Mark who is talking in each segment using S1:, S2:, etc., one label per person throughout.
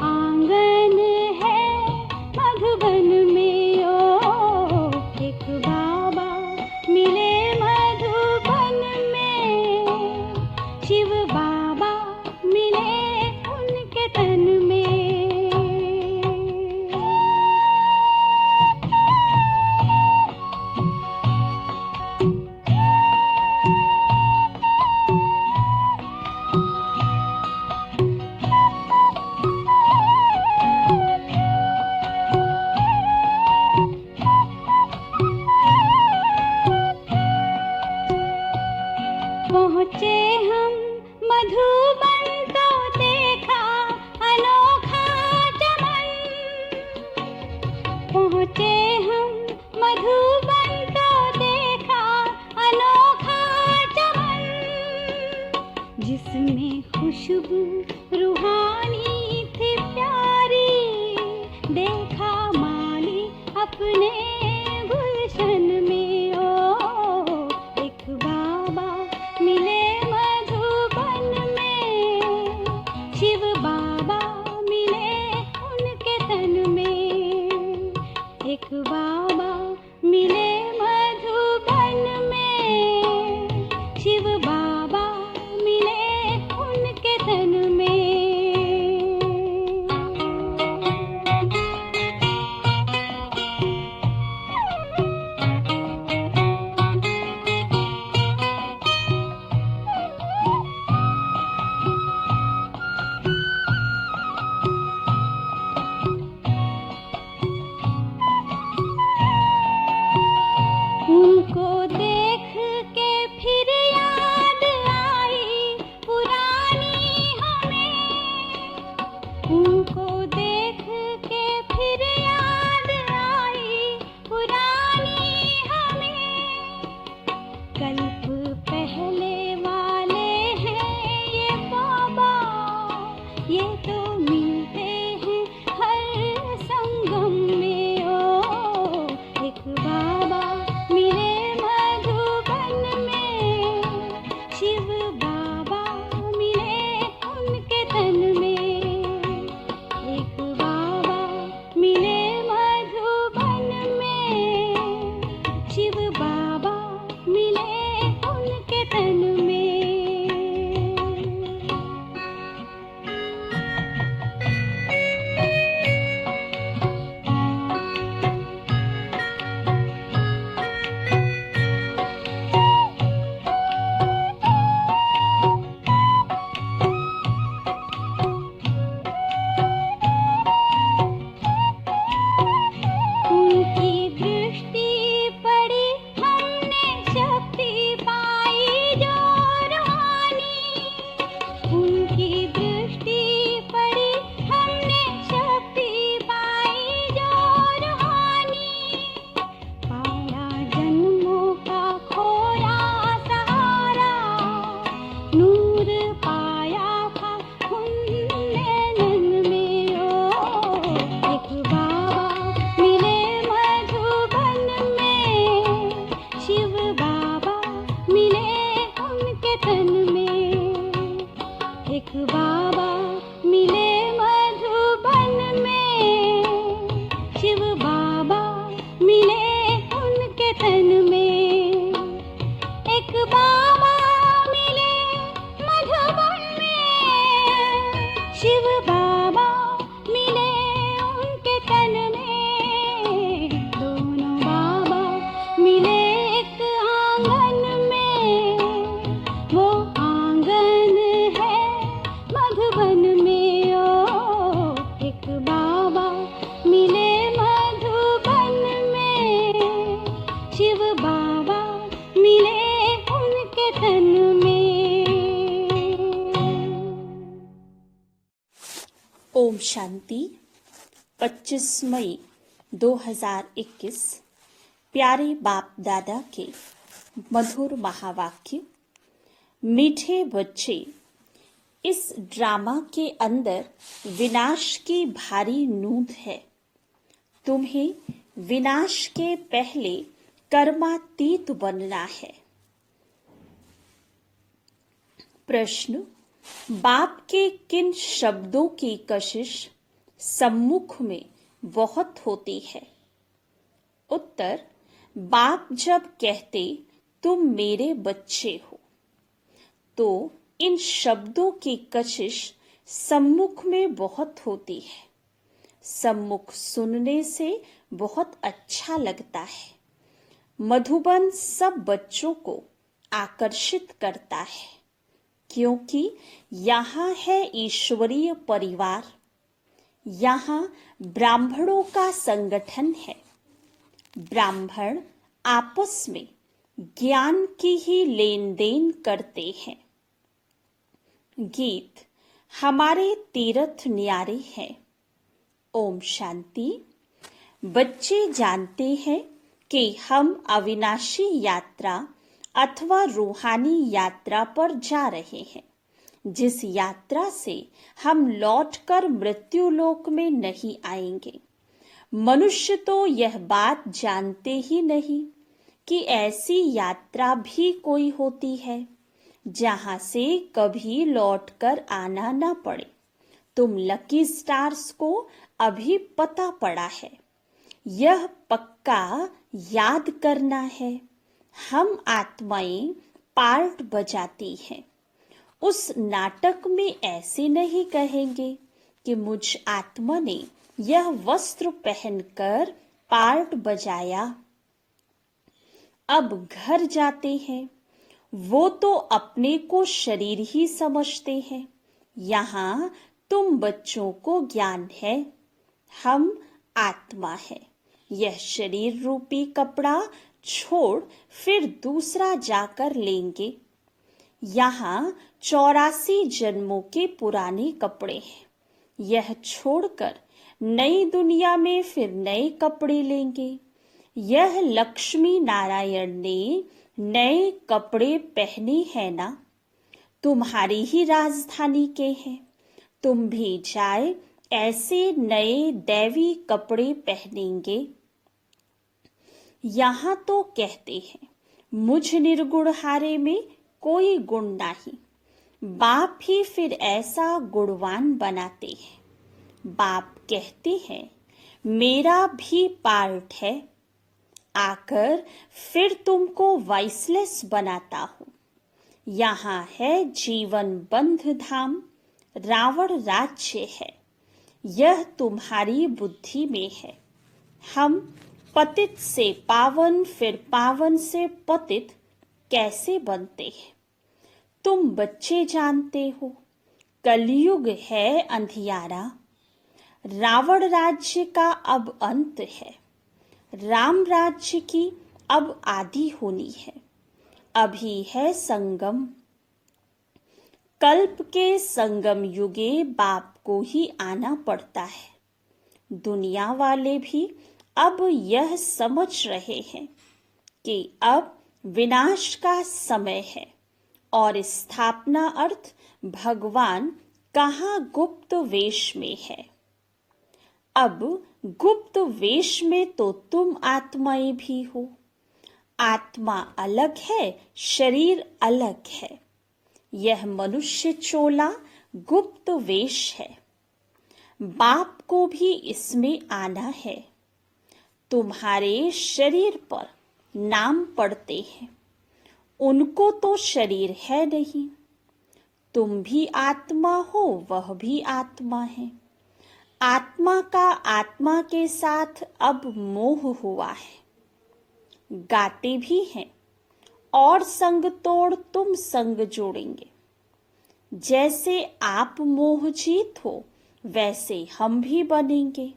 S1: आंगन है मधुबन में, ओ एक बाबा मिले मधुबन में, शिव बाबा मिले उनके तन में। पहुँचे हम मधुबन तो देखा अनोखा चमन, पहुँचे हम मधुबन तो देखा अनोखा चमन, जिसमें खुशबू रूहानी थी प्यारी, देखा माली अपने गुलशन में, ओ एक बाबा मिले मधुबन में, शिव बाबा मिले उनके तन में, एक बाबा मिले मधुबन में, शिव बाबा मिले उनके तन में। उनको देख के फिर याद आई पुरानी हमें, उनको देख के फिर याद आई पुरानी हमें, कल्प पहले वाले हैं ये बाबा, ये तो मिलते हैं हर संगम में, ओ एक बाबा मिले मधुबन में, शिव बाबा मिले उनके तन में, एक बाबा मिले मधुबन में, शिव बाबा मिले उनके तन में। उनकी दृष्टि पड़ी हमने शक्ति पाई जो रूहानी, उनकी दृष्टि पड़ी हमने शक्ति पाई जो रूहानी, पाया जन्मों का खोया सहारा, नूर पाया था उनने नैन में, ओ एक बाबा मिले मधुबन में, शिव बाबा मिले उनके तन में, एक बाबा मिले मधुबन में, शिव बाबा मिले उनके तन में, एक बाबा मिले मधुबन में, शिव बाबा मिले उनके तन में, दोनों बाबा मिले एक आंगन में, वो आंगन है मधुबन में, ओ एक बाबा मिले मधुबन में, शिव बाबा मिले उनके तन में।
S2: ओम शांति। 25 मई 2021 प्यारे बाप दादा के मधुर महावाक्य। मीठे बच्चे, इस ड्रामा के अंदर विनाश की भारी नूंद है। तुम्हें विनाश के पहले कर्मातीत बनना है। प्रश्न, बाप के किन शब्दों की कशिश सम्मुख में बहुत होती है? उत्तर, बाप जब कहते तुम मेरे बच्चे हो, तो इन शब्दों की कशिश सम्मुख में बहुत होती है। सम्मुख सुनने से बहुत अच्छा लगता है। मधुबन सब बच्चों को आकर्षित करता है, क्योंकि यहाँ है ईश्वरीय परिवार, यहाँ ब्राह्मणों का संगठन है। ब्राह्मण आपस में ज्ञान की ही लेन देन करते हैं। गीत हमारे तीर्थ न्यारे हैं। ओम शांति। बच्चे जानते हैं कि हम अविनाशी यात्रा अथवा रूहानी यात्रा पर जा रहे हैं, जिस यात्रा से हम लौटकर मृत्यु लोक में नहीं आएंगे। मनुष्य तो यह बात जानते ही नहीं कि ऐसी यात्रा भी कोई होती है जहां से कभी लौटकर आना न पड़े। तुम लकी स्टार्स को अभी पता पड़ा है। यह पक्का याद करना है। हम आत्माएं पार्ट बजाती हैं। उस नाटक में ऐसे नहीं कहेंगे कि मुझ आत्मा ने यह वस्त्र पहनकर पार्ट बजाया। अब घर जाते हैं। वो तो अपने को शरीर ही समझते हैं। यहाँ तुम बच्चों को ज्ञान है, हम आत्मा है। यह शरीर रूपी कपड़ा छोड़ फिर दूसरा जाकर लेंगे। यहाँ 84 जन्मों के पुराने कपड़े हैं। यह छोड़कर नई दुनिया में फिर नए कपड़े लेंगे। यह लक्ष्मी नारायण ने नए कपड़े पहने हैं ना, तुम्हारी ही राजधानी के हैं। तुम भी जाए ऐसे नए दैवी कपड़े पहनेंगे। यहाँ तो कहते हैं मुझ निर्गुण हारे में कोई गुण नहीं। बाप ही फिर ऐसा गुणवान बनाते हैं। बाप कहते हैं मेरा भी पार्ट है, आकर फिर तुमको वाइसलेस बनाता हूँ। यहाँ है जीवन बंध धाम, रावण राज्य है। यह तुम्हारी बुद्धि में है। हम पतित से पावन फिर पावन से पतित कैसे बनते हैं? तुम बच्चे जानते हो, कलयुग है अंधियारा। रावण राज्य का अब अंत है। राम राज्य की अब आदि होनी है। अभी है संगम। कल्प के संगम युगे बाप को ही आना पड़ता है। दुनिया वाले भी अब यह समझ रहे हैं कि अब विनाश का समय है और स्थापना अर्थ भगवान कहाँ गुप्त वेश में है। अब गुप्त वेश में तो तुम आत्माएं भी हो। आत्मा अलग है, शरीर अलग है। यह मनुष्य चोला गुप्त वेश है। बाप को भी इसमें आना है। तुम्हारे शरीर पर नाम पड़ते हैं, उनको तो शरीर है नहीं। तुम भी आत्मा हो, वह भी आत्मा है। आत्मा का आत्मा के साथ अब मोह हुआ है। गाते भी हैं और संग तोड़ तुम संग जोड़ेंगे। जैसे आप मोह जीत हो वैसे हम भी बनेंगे।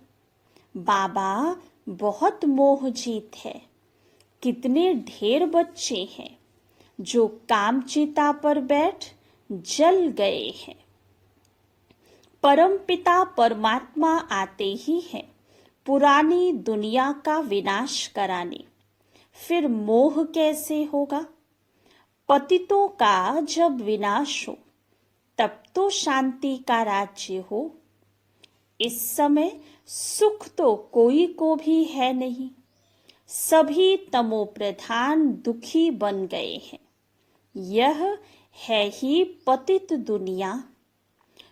S2: बाबा बहुत मोह जीत है। कितने ढेर बच्चे हैं जो कामचिता पर बैठ जल गए हैं। परम पिता परमात्मा आते ही हैं पुरानी दुनिया का विनाश कराने। फिर मोह कैसे होगा? पतितों का जब विनाश हो तब तो शांति का राज्य हो। इस समय सुख तो कोई को भी है नहीं। सभी तमो प्रधान दुखी बन गए हैं। यह है ही पतित दुनिया।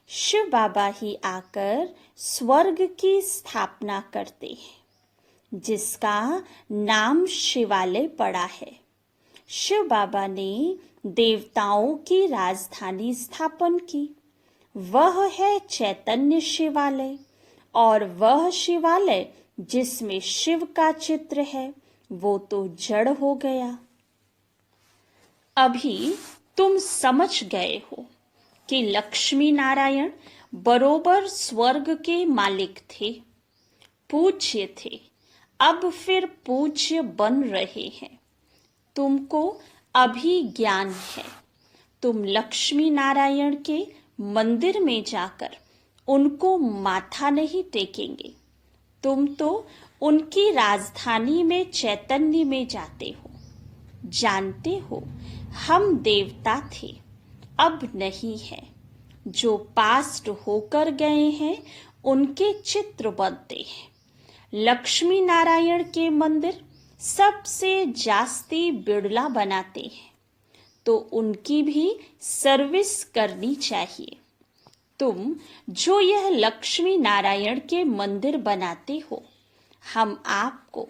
S2: शिव बाबा ही आकर स्वर्ग की स्थापना करते हैं, जिसका नाम शिवालय पड़ा है। शिव बाबा ने देवताओं की राजधानी स्थापन की, वह है चैतन्य शिवालय। और वह शिवालय जिसमें शिव का चित्र है, वो तो जड़ हो गया। अभी तुम समझ गए हो कि लक्ष्मी नारायण बरोबर स्वर्ग के मालिक थे, पूज्य थे, अब फिर पूज्य बन रहे हैं। तुमको अभी ज्ञान है। तुम लक्ष्मी नारायण के मंदिर में जाकर उनको माथा नहीं टेकेंगे। तुम तो उनकी राजधानी में चैतन्य में जाते हो। जानते हो, हम देवता थे, अब नहीं है। जो पास्ट होकर गए हैं उनके चित्र बनते हैं। लक्ष्मी नारायण के मंदिर सबसे जास्ती बिड़ला बनाते हैं, तो उनकी भी सर्विस करनी चाहिए। तुम जो यह लक्ष्मी नारायण के मंदिर बनाते हो, हम आपको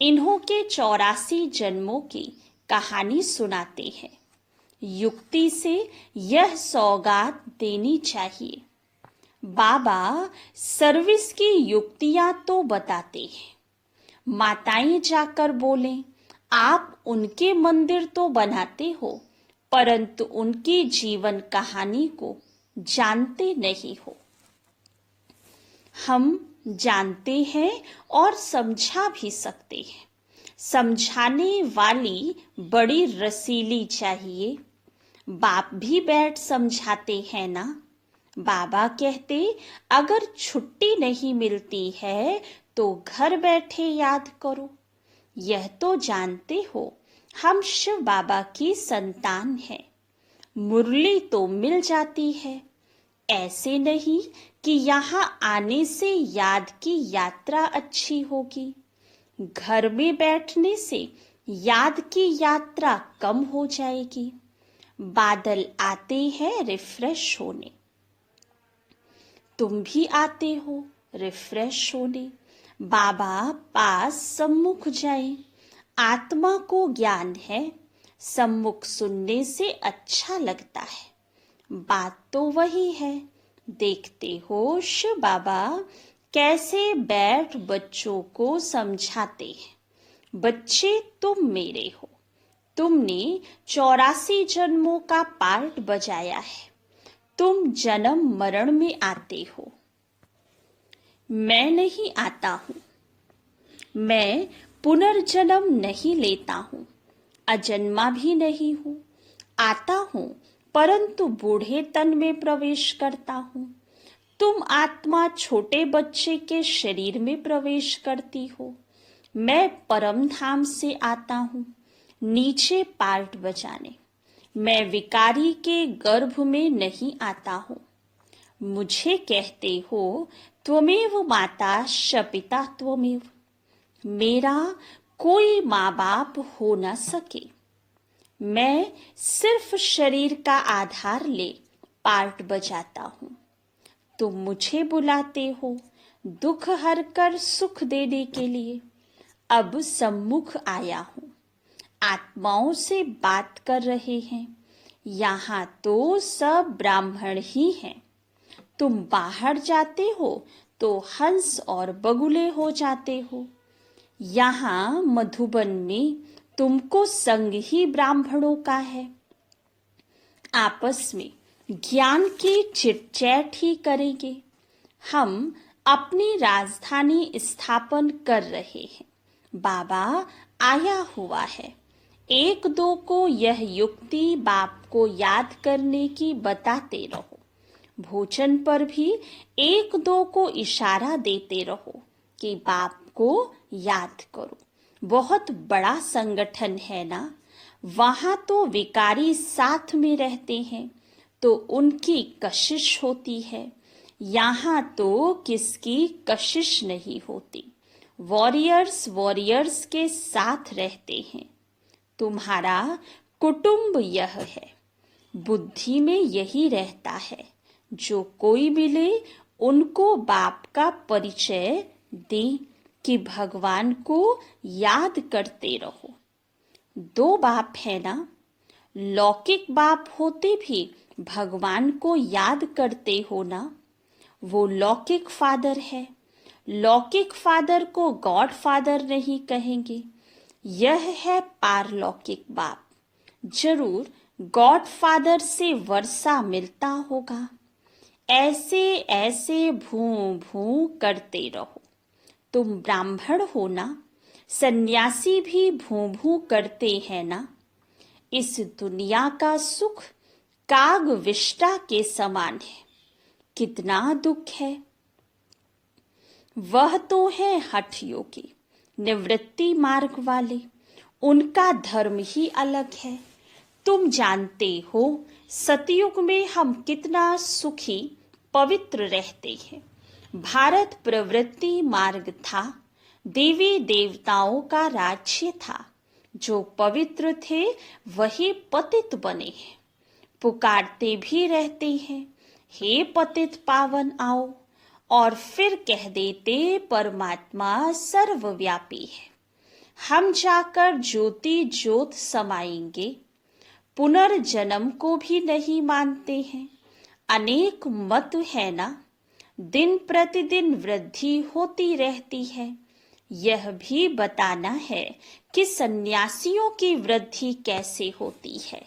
S2: इन्हों के 84 जन्मों की कहानी सुनाते हैं। युक्ति से यह सौगात देनी चाहिए। बाबा सर्विस की युक्तियां तो बताते हैं। माताएं जाकर बोलें, आप उनके मंदिर तो बनाते हो, परंतु उनकी जीवन कहानी को जानते नहीं हो। हम जानते हैं और समझा भी सकते हैं। समझाने वाली बड़ी रसीली चाहिए। बाप भी बैठ समझाते हैं ना। बाबा कहते, अगर छुट्टी नहीं मिलती है तो घर बैठे याद करो। यह तो जानते हो, हम शिव बाबा की संतान हैं। मुरली तो मिल जाती है। ऐसे नहीं कि यहाँ आने से याद की यात्रा अच्छी होगी। घर में बैठने से याद की यात्रा कम हो जाएगी। बादल आते हैं रिफ्रेश होने। तुम भी आते हो रिफ्रेश होने। बाबा पास सम्मुख जाए। आत्मा को ज्ञान है, सम्मुख सुनने से अच्छा लगता है। बात तो वही है। देखते हो शिव बाबा कैसे बैठ बच्चों को समझाते हैं। बच्चे तुम मेरे हो। तुमने 84 जन्मों का पार्ट बजाया है। तुम जन्म मरण में आते हो। मैं नहीं आता हूँ। मैं पुनर्जन्म नहीं लेता हूँ, अजन्मा भी नहीं हूँ। आता हूँ परंतु बूढ़े तन में प्रवेश करता हूँ। तुम आत्मा छोटे बच्चे के शरीर में प्रवेश करती हो। मैं परम धाम से आता हूँ, नीचे पार्ट बजाने। मैं विकारी के गर्भ में नहीं आता हूँ। मुझे कहते हो, त्वमेव माता शपिता त्वमेव। मेरा कोई माँ बाप हो न सके। मैं सिर्फ शरीर का आधार ले पार्ट बजाता हूँ। तुम मुझे बुलाते हो दुख हर कर सुख देने के लिए। अब सम्मुख आया हूँ, आत्माओं से बात कर रहे हैं। यहाँ तो सब ब्राह्मण ही हैं। तुम बाहर जाते हो तो हंस और बगुले हो जाते हो। यहाँ मधुबन में तुमको संग ही ब्राह्मणों का है। आपस में ज्ञान की चिटचैट ही करेंगे। हम अपनी राजधानी स्थापन कर रहे हैं। बाबा आया हुआ है। एक दो को यह युक्ति बाप को याद करने की बताते रहो। भोजन पर भी एक दो को इशारा देते रहो कि बाप को याद करो। बहुत बड़ा संगठन है ना। वहां तो विकारी साथ में रहते हैं तो उनकी कशिश होती है। यहाँ तो किसकी कशिश नहीं होती। वॉरियर्स के साथ रहते हैं। तुम्हारा कुटुंब यह है। बुद्धि में यही रहता है, जो कोई मिले उनको बाप का परिचय दे कि भगवान को याद करते रहो। दो बाप है ना, लौकिक बाप होते भी भगवान को याद करते हो ना, वो लौकिक फादर है। लौकिक फादर को गॉड फादर नहीं कहेंगे, यह है पारलौकिक बाप। जरूर गॉड फादर से वर्षा मिलता होगा। ऐसे ऐसे भू भू करते रहो। तुम ब्राह्मण हो ना, सन्यासी भी भू भू करते हैं ना। इस दुनिया का सुख काग विष्टा के समान है, कितना दुख है। वह तो है हठ योगी, निवृत्ति मार्ग वाले, उनका धर्म ही अलग है। तुम जानते हो सतयुग में हम कितना सुखी पवित्र रहते हैं। भारत प्रवृत्ति मार्ग था, देवी देवताओं का राज्य था। जो पवित्र थे वही पतित बने हैं। पुकारते भी रहते हैं, हे पतित पावन आओ, और फिर कह देते परमात्मा सर्वव्यापी है। हम जाकर ज्योति ज्योत समाएंगे। पुनर्जन्म को भी नहीं मानते हैं। अनेक मत है ना, दिन प्रतिदिन वृद्धि होती रहती है। यह भी बताना है कि सन्यासियों की वृद्धि कैसे होती है।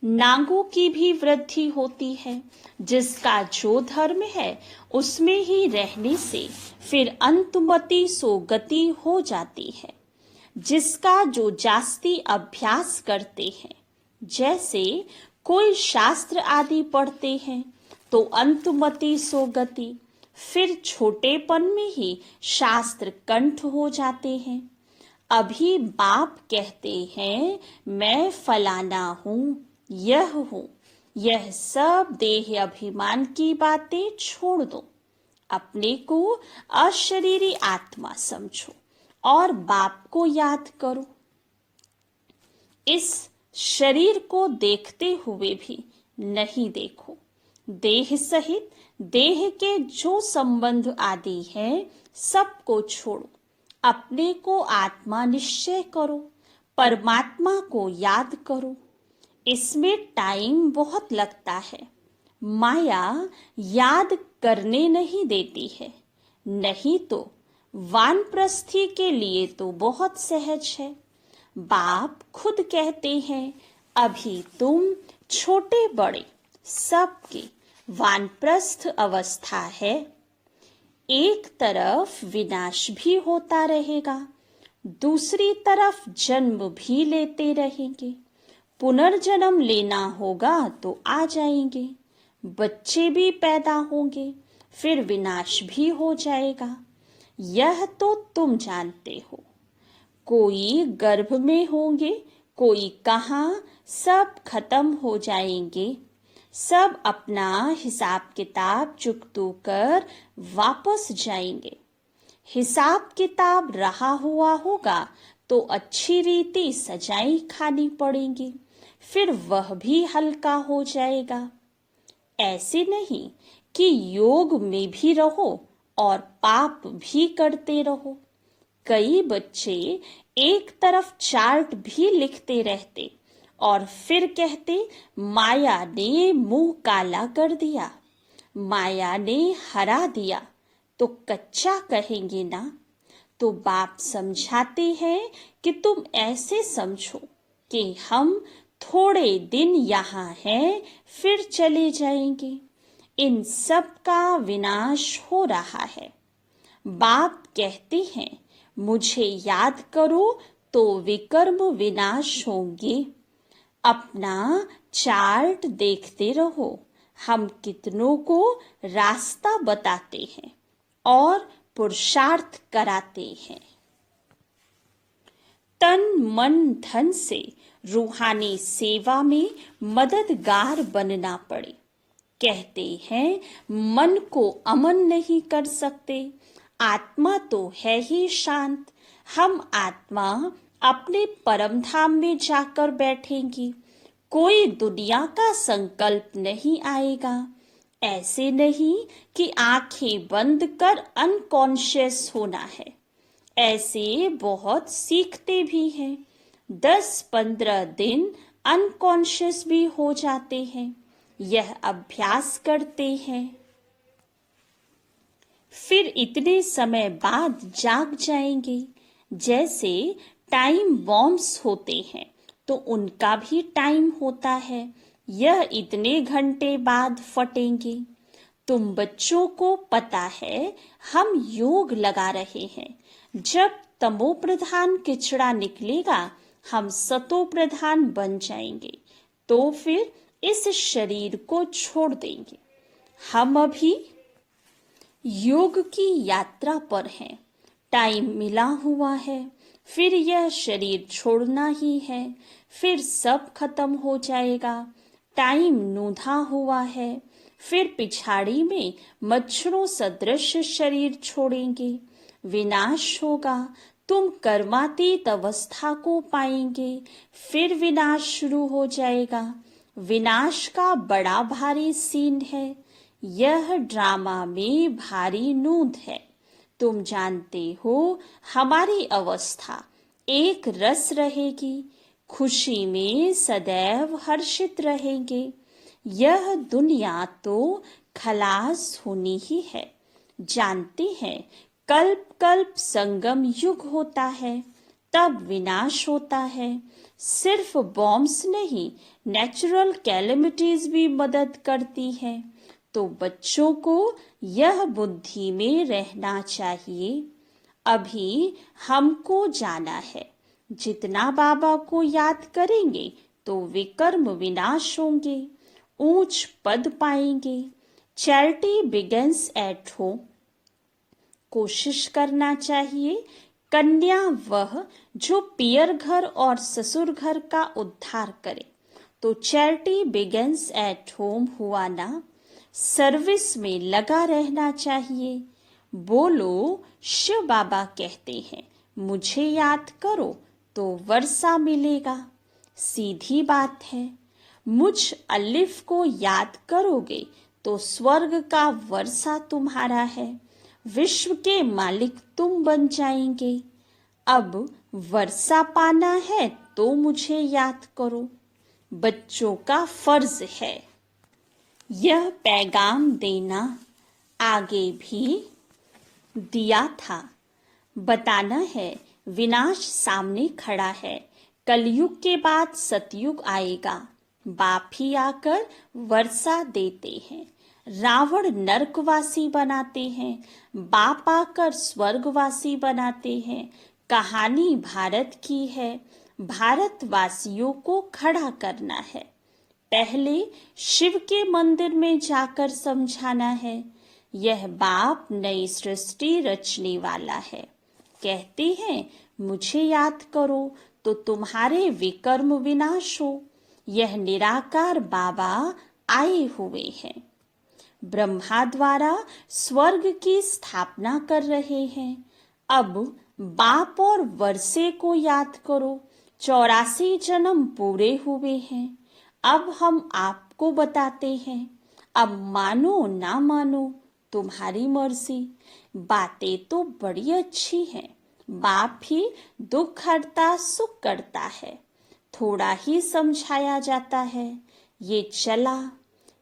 S2: नागों की भी वृद्धि होती है। जिसका जो धर्म है उसमें ही रहने से फिर अंतमति सो गति हो जाती है। जिसका जो जास्ती अभ्यास करते हैं, जैसे कोई शास्त्र आदि पढ़ते हैं तो अंतमति सो गति, फिर छोटेपन में ही शास्त्र कंठ हो जाते हैं। अभी बाप कहते हैं मैं फलाना हूँ, यह हूँ। यह सब देह अभिमान की बातें छोड़ दो। अपने को अशरीरी आत्मा समझो और बाप को याद करो। इस शरीर को देखते हुए भी नहीं देखो। देह सहित देह के जो संबंध आदि हैं सबको छोड़ो। अपने को आत्मा निश्चय करो, परमात्मा को याद करो। इसमें टाइम बहुत लगता है। माया याद करने नहीं देती है, नहीं तो वानप्रस्थी के लिए तो बहुत सहज है। बाप खुद कहते हैं अभी तुम छोटे बड़े सबके वानप्रस्थ अवस्था है। एक तरफ विनाश भी होता रहेगा, दूसरी तरफ जन्म भी लेते रहेंगे। पुनर्जन्म लेना होगा तो आ जाएंगे, बच्चे भी पैदा होंगे, फिर विनाश भी हो जाएगा। यह तो तुम जानते हो। कोई गर्भ में होंगे, कोई कहाँ, सब खत्म हो जाएंगे। सब अपना हिसाब किताब चुकतो कर वापस जाएंगे। हिसाब किताब रहा हुआ होगा तो अच्छी रीति सजाई खानी पड़ेगी, फिर वह भी हल्का हो जाएगा। ऐसे नहीं कि योग में भी रहो और पाप भी करते रहो। कई बच्चे एक तरफ चार्ट भी लिखते रहते और फिर कहते माया ने मुंह काला कर दिया, माया ने हरा दिया, तो कच्चा कहेंगे ना। तो बाप समझाते हैं कि तुम ऐसे समझो कि हम थोड़े दिन यहाँ हैं, फिर चले जाएंगे। इन सब का विनाश हो रहा है। बाप कहते हैं मुझे याद करो तो विकर्म विनाश होंगे। अपना चार्ट देखते रहो। हम कितनों को रास्ता बताते हैं और पुरुषार्थ कराते हैं। तन मन धन से रूहानी सेवा में मददगार बनना पड़े। कहते हैं मन को अमन नहीं कर सकते, आत्मा तो है ही शांत। हम आत्मा अपने परम धाम में जाकर बैठेंगी, कोई दुनिया का संकल्प नहीं आएगा। ऐसे नहीं कि आंखें बंद कर अनकॉन्शियस होना है। ऐसे बहुत सीखते भी हैं। 10-15 दिन अनकॉन्शियस भी हो जाते हैं। यह अभ्यास करते हैं, फिर इतने समय बाद जाग जाएंगे। जैसे टाइम बॉम्ब्स होते हैं तो उनका भी टाइम होता है। यह इतने घंटे बाद फटेंगे। तुम बच्चों को पता है हम योग लगा रहे हैं। जब तमो प्रधान किचड़ा निकलेगा हम सतो प्रधान बन जाएंगे, तो फिर इस शरीर को छोड़ देंगे। हम अभी योग की यात्रा पर हैं। टाइम मिला हुआ है, फिर यह शरीर छोड़ना ही है, फिर सब खत्म हो जाएगा। टाइम नूंधा हुआ है, फिर पिछाड़ी में मच्छरों सदृश शरीर छोड़ेंगे। विनाश होगा, तुम कर्मातीत अवस्था को पाएंगे, फिर विनाश शुरू हो जाएगा। विनाश का बड़ा भारी सीन है। यह ड्रामा में भारी नूंद है। तुम जानते हो हमारी अवस्था एक रस रहेगी, खुशी में सदैव हर्षित रहेंगे। यह दुनिया तो खलास होनी ही है। जानते हैं कल्प कल्प संगम युग होता है, तब विनाश होता है। सिर्फ बॉम्ब्स नहीं, नेचुरल कैलेमिटीज भी मदद करती हैं। तो बच्चों को यह बुद्धि में रहना चाहिए। अभी हमको जाना है। जितना बाबा को याद करेंगे तो विकर्म विनाश होंगे, ऊंच पद पाएंगे। Charity begins at home. कोशिश करना चाहिए कन्या वह जो पियर घर और ससुर घर का उद्धार करे। तो चैरिटी बिगिंस एट होम हुआ ना। सर्विस में लगा रहना चाहिए। बोलो शिव बाबा कहते हैं मुझे याद करो तो वर्षा मिलेगा। सीधी बात है। मुझ अलिफ को याद करोगे तो स्वर्ग का वर्षा तुम्हारा है। विश्व के मालिक तुम बन जाएंगे। अब वर्षा पाना है तो मुझे याद करो। बच्चों का फर्ज है यह पैगाम देना। आगे भी दिया था। बताना है विनाश सामने खड़ा है। कलयुग के बाद सतयुग आएगा। बाप ही आकर वर्षा देते हैं। रावण नरकवासी बनाते हैं, बाप आकर स्वर्गवासी बनाते हैं। कहानी भारत की है। भारतवासियों को खड़ा करना है। पहले शिव के मंदिर में जाकर समझाना है। यह बाप नई सृष्टि रचने वाला है। कहते हैं मुझे याद करो तो तुम्हारे विकर्म विनाश हो। यह निराकार बाबा आए हुए हैं। ब्रह्मा द्वारा स्वर्ग की स्थापना कर रहे हैं। अब बाप और वर्षे को याद करो। 84 जन्म पूरे हुए हैं। अब हम आपको बताते हैं। अब मानो ना मानो तुम्हारी मर्जी। बातें तो बड़ी अच्छी हैं। बाप ही दुख हरता सुख करता है। थोड़ा ही समझाया जाता है। ये चला,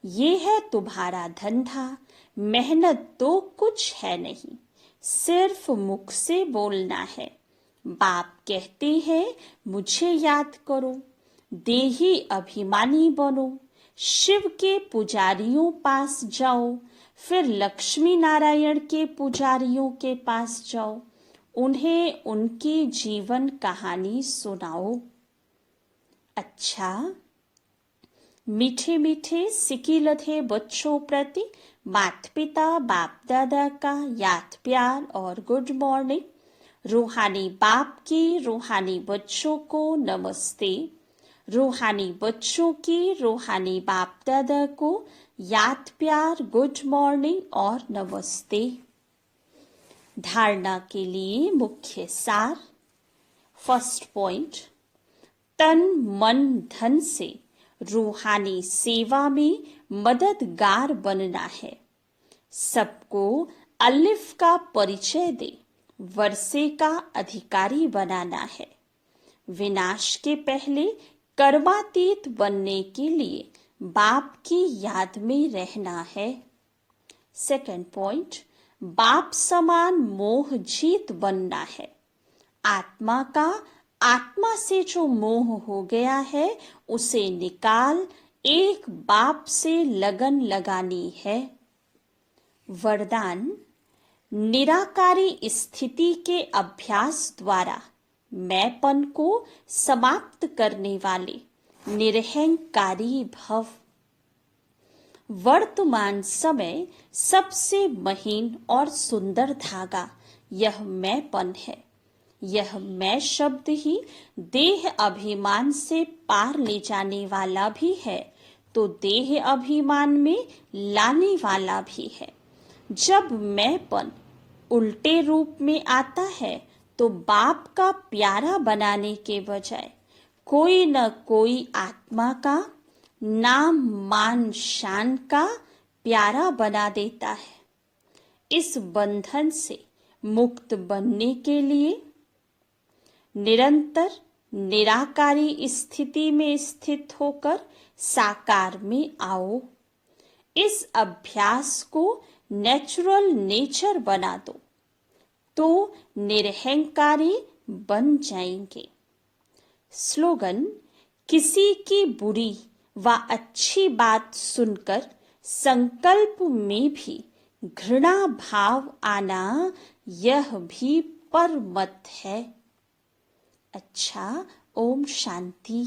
S2: ये है तुम्हारा धंधा। मेहनत तो कुछ है नहीं, सिर्फ मुख से बोलना है। बाप कहते हैं मुझे याद करो। देही अभिमानी बनो। शिव के पुजारियों पास जाओ, फिर लक्ष्मी नारायण के पुजारियों के पास जाओ। उन्हें उनकी जीवन कहानी सुनाओ। अच्छा, मीठे मीठे सिकी लधे बच्चों प्रति माता पिता बाप दादा का याद प्यार और गुड मॉर्निंग। रूहानी बाप की रूहानी बच्चों को नमस्ते। रूहानी बच्चों की रूहानी बाप दादा को याद प्यार गुड मॉर्निंग और नमस्ते। धारणा के लिए मुख्य सार। फर्स्ट पॉइंट, तन मन धन से रूहानी सेवा में मददगार बनना है। सबको अलिफ का परिचय दे वर्षे का अधिकारी बनाना है। विनाश के पहले कर्मातीत बनने के लिए बाप की याद में रहना है। सेकंड पॉइंट, बाप समान मोह जीत बनना है। आत्मा का आत्मा से जो मोह हो गया है उसे निकाल एक बाप से लगन लगानी है। वरदान, निराकारी स्थिति के अभ्यास द्वारा मैंपन को समाप्त करने वाले निरहंकारी भव। वर्तमान समय सबसे महीन और सुंदर धागा यह मैंपन है। यह मैं शब्द ही देह अभिमान से पार ले जाने वाला भी है तो देह अभिमान में लाने वाला भी है। जब मैंपन उल्टे रूप में आता है तो बाप का प्यारा बनाने के बजाय कोई न कोई आत्मा का नाम मान शान का प्यारा बना देता है। इस बंधन से मुक्त बनने के लिए निरंतर निराकारी स्थिति में स्थित होकर साकार में आओ। इस अभ्यास को नेचुरल नेचर बना दो तो निरहंकारी बन जाएंगे। स्लोगन, किसी की बुरी व अच्छी बात सुनकर संकल्प में भी घृणा भाव आना यह भी परमत है। अच्छा, ओम शांति।